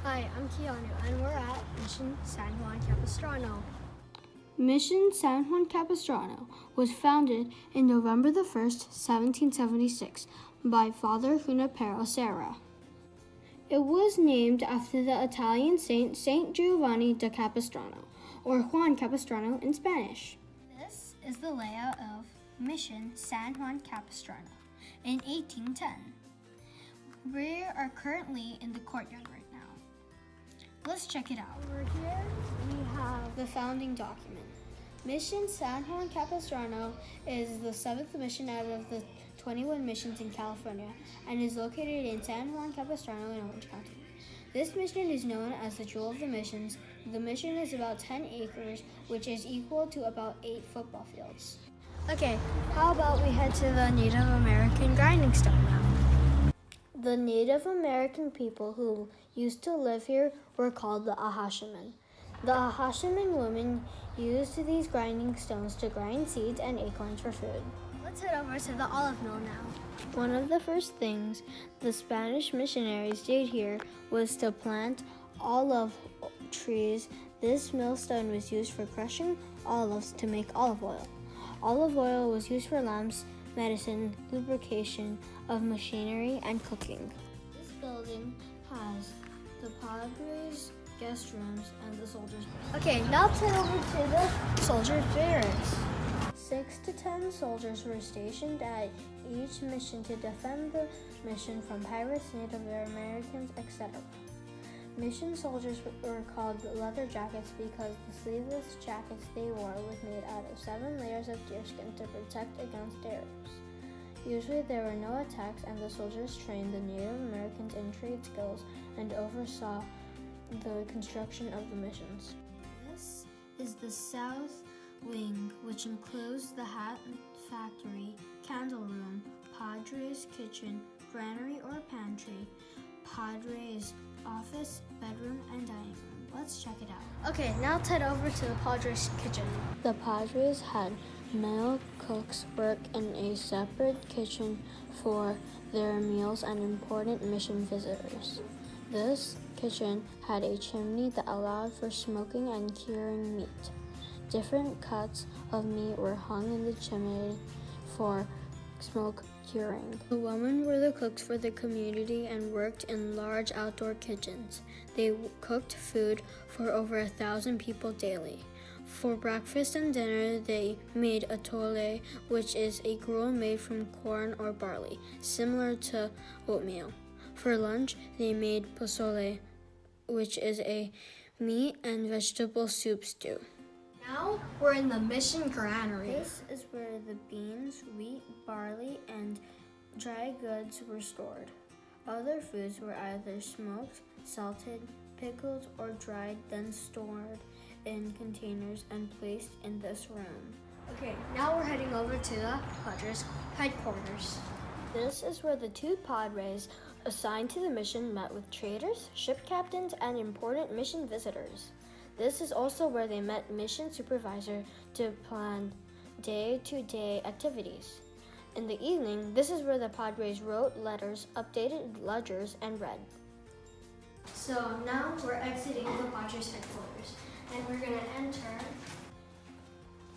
Hi, I'm Keanu, and we're at Mission San Juan Capistrano. Mission San Juan Capistrano was founded in November the 1st, 1776 by Father Junipero Serra. It was named after the Italian saint Saint Giovanni da Capistrano, or Juan Capistrano in Spanish. This is the layout of Mission San Juan Capistrano in 1810. We are currently in the courtyard right now. Let's check it out. Over here we have the founding document. Mission San Juan Capistrano is the 7th mission out of the 21 missions in California and is located in San Juan Capistrano in Orange County. This mission is known as the Jewel of the Missions. The mission is about 10 acres, which is equal to about 8 football fields. Okay, how about we head to the Native American grinding stone now? The Native American people who used to live here were called the Ahashiman. The Ahashiman women used these grinding stones to grind seeds and acorns for food. Let's head over to the olive mill now. One of the first things the Spanish missionaries did here was to plant olive trees. This millstone was used for crushing olives to make olive oil. Olive oil was used for lamps, medicine, lubrication of machinery, and cooking. This building has the Padres' guest rooms and the soldiers' barracks. Okay, now let's head over to the soldiers' barracks. 6 to 10 soldiers were stationed at each mission to defend the mission from pirates, Native Americans, etc. Mission soldiers were called leather jackets because the sleeveless jackets they wore was made out of 7 layers of deerskin to protect against arrows. Usually there were no attacks, and the soldiers trained the Native Americans in trade skills and oversaw the construction of the missions. This is the south wing, which includes the hat factory, candle room, Padres kitchen, granary or pantry, Padres office, bedroom, and dining room. Let's check it out. Okay, now let's head over to the Padres kitchen. The Padres had male cooks work in a separate kitchen for their meals and important mission visitors. This kitchen had a chimney that allowed for smoking and curing meat. Different cuts of meat were hung in the chimney for smoke curing. The women were the cooks for the community and worked in large outdoor kitchens. They cooked food for over 1,000 people daily. For breakfast and dinner, they made atole, which is a gruel made from corn or barley, similar to oatmeal. For lunch, they made pozole, which is a meat and vegetable soup stew. Now we're in the mission granary. This is where the beans, wheat, barley, and dry goods were stored. Other foods were either smoked, salted, pickled, or dried, then stored in containers and placed in this room. Okay, now we're heading over to the Padres headquarters. This is where the 2 Padres assigned to the mission met with traders, ship captains, and important mission visitors. This is also where they met mission supervisor to plan day-to-day activities. In the evening, this is where the Padres wrote letters, updated ledgers, and read. So now we're exiting the Padres headquarters, and we're gonna enter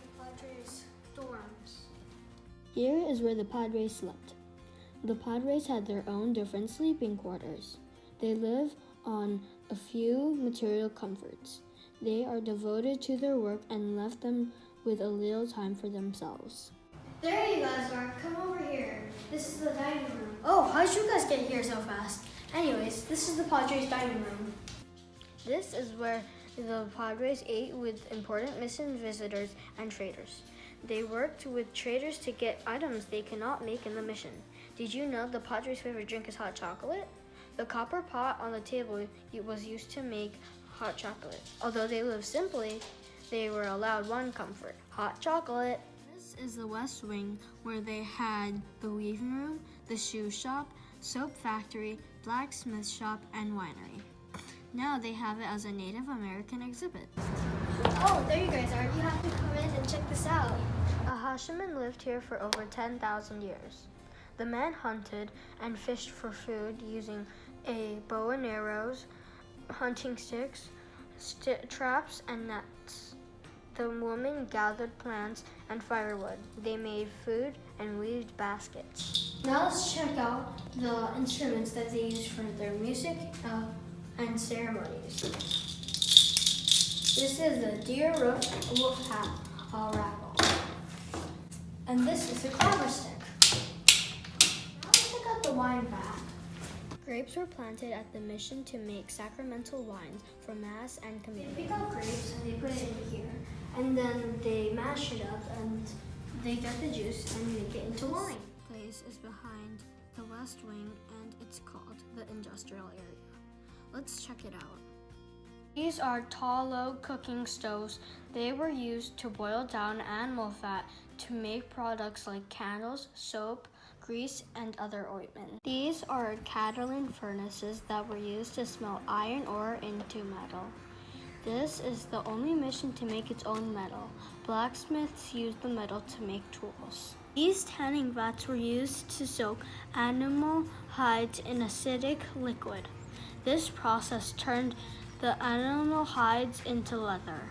the Padres dorms. Here is where the Padres slept. The Padres had their own different sleeping quarters. They live on a few material comforts. They are devoted to their work and left them with a little time for themselves. There you guys are. Come over here. This is the dining room. Oh, how'd you guys get here so fast? Anyways, this is the Padres dining room. This is where the Padres ate with important mission visitors and traders. They worked with traders to get items they cannot make in the mission. Did you know the Padres' favorite drink is hot chocolate? The copper pot on the table was used to make hot chocolate. Although they lived simply, they were allowed one comfort: hot chocolate. This is the West Wing, where they had the weaving room, the shoe shop, soap factory, blacksmith shop, and winery. Now they have it as a Native American exhibit. Oh, there you guys are. You have to come in and check this out. Ahashiman lived here for over 10,000 years. The men hunted and fished for food using a bow and arrows, hunting sticks, traps, and nets. The women gathered plants and firewood. They made food and weaved baskets. Now let's check out the instruments that they used for their music and ceremonies. This is the deer wolf hat rattle. And this is a carver stick. Now let's check out the wine vat. Grapes were planted at the mission to make sacramental wines for Mass and They communion. pick out grapes and they put it in here. And then they mash it up and they get the juice and make it into wine. Place is behind the west wing and it's called the industrial area. Let's check it out. These are tall log cooking stoves. They were used to boil down animal fat to make products like candles, soap, grease, and other ointment. These are Catalan furnaces that were used to smelt iron ore into metal. This is the only mission to make its own metal. Blacksmiths used the metal to make tools. These tanning vats were used to soak animal hides in acidic liquid. This process turned the animal hides into leather.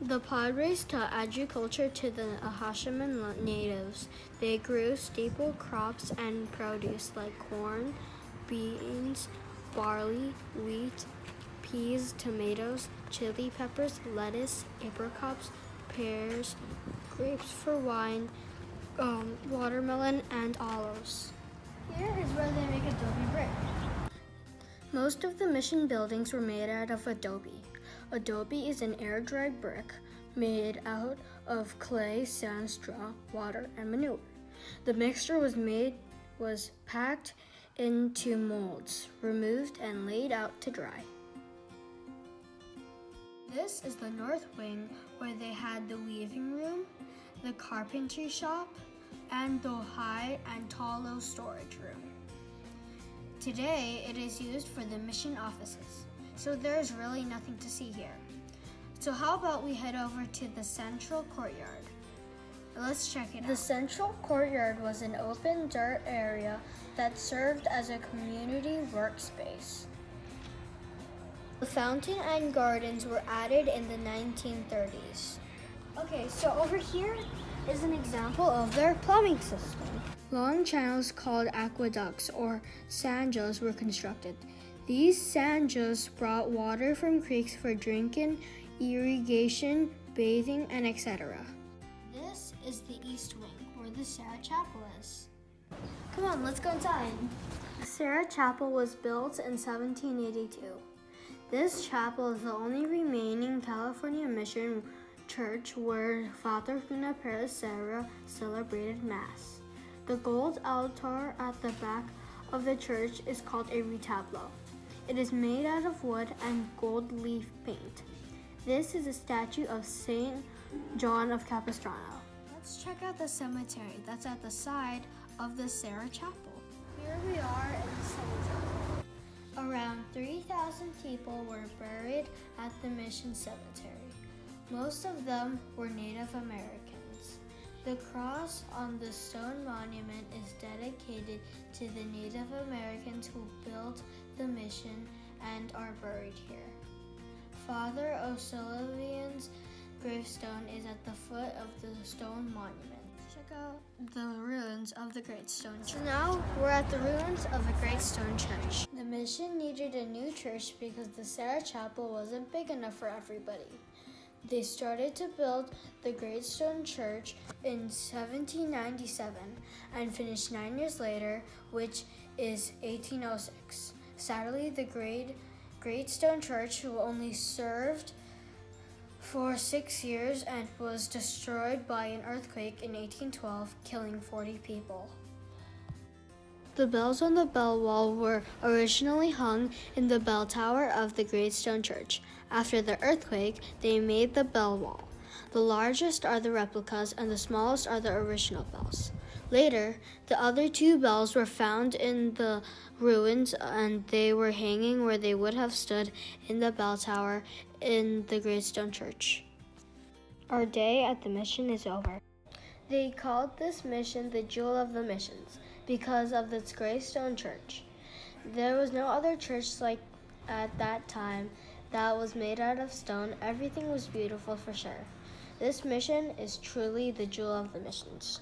The Padres taught agriculture to the Hashiman natives. They grew staple crops and produce like corn, beans, barley, wheat, peas, tomatoes, chili peppers, lettuce, apricots, pears, grapes for wine, watermelon, and olives. Here is where they make adobe brick. Most of the mission buildings were made out of adobe. Adobe is an air-dried brick made out of clay, sand, straw, water, and manure. The mixture was packed into molds, removed, and laid out to dry. This is the north wing where they had the weaving room, the carpentry shop, and the high and tall low storage room. Today, it is used for the mission offices, so there's really nothing to see here. So how about we head over to the central courtyard? Let's check it out. The central courtyard was an open dirt area that served as a community workspace. The fountain and gardens were added in the 1930s. Okay, so over here is an example of their plumbing system. Long channels called aqueducts or sanjos were constructed. These sanjos brought water from creeks for drinking, irrigation, bathing, and etc. This is the east wing, where the Sarah Chapel is. Come on, let's go inside. The Sarah Chapel was built in 1782. This chapel is the only remaining California mission church where Father Junipero Serra celebrated Mass. The gold altar at the back of the church is called a retablo. It is made out of wood and gold leaf paint. This is a statue of Saint John of Capistrano. Let's check out the cemetery that's at the side of the Sarah Chapel. Here we are in the cemetery. Around 3,000 people were buried at the mission cemetery. Most of them were Native Americans. The cross on the stone monument is dedicated to the Native Americans who built the mission and are buried here. Father O'Sullivan's gravestone is at the foot of the stone monument. Check out the ruins of the Great Stone Church. So now we're at the ruins of a Great Stone Church. The mission needed a new church because the Sarah Chapel wasn't big enough for everybody. They started to build the Great Stone Church in 1797 and finished 9 years later, which is 1806. Sadly, the Great Stone Church only served for 6 years and was destroyed by an earthquake in 1812, killing 40 people. The bells on the bell wall were originally hung in the bell tower of the Great Stone Church. After the earthquake, they made the bell wall. The largest are the replicas and the smallest are the original bells. Later, the other two bells were found in the ruins and they were hanging where they would have stood in the bell tower in the Great Stone Church. Our day at the mission is over. They called this mission the Jewel of the Missions because of its Great Stone Church. There was no other church like at that time that was made out of stone. Everything was beautiful for sure. This mission is truly the jewel of the missions.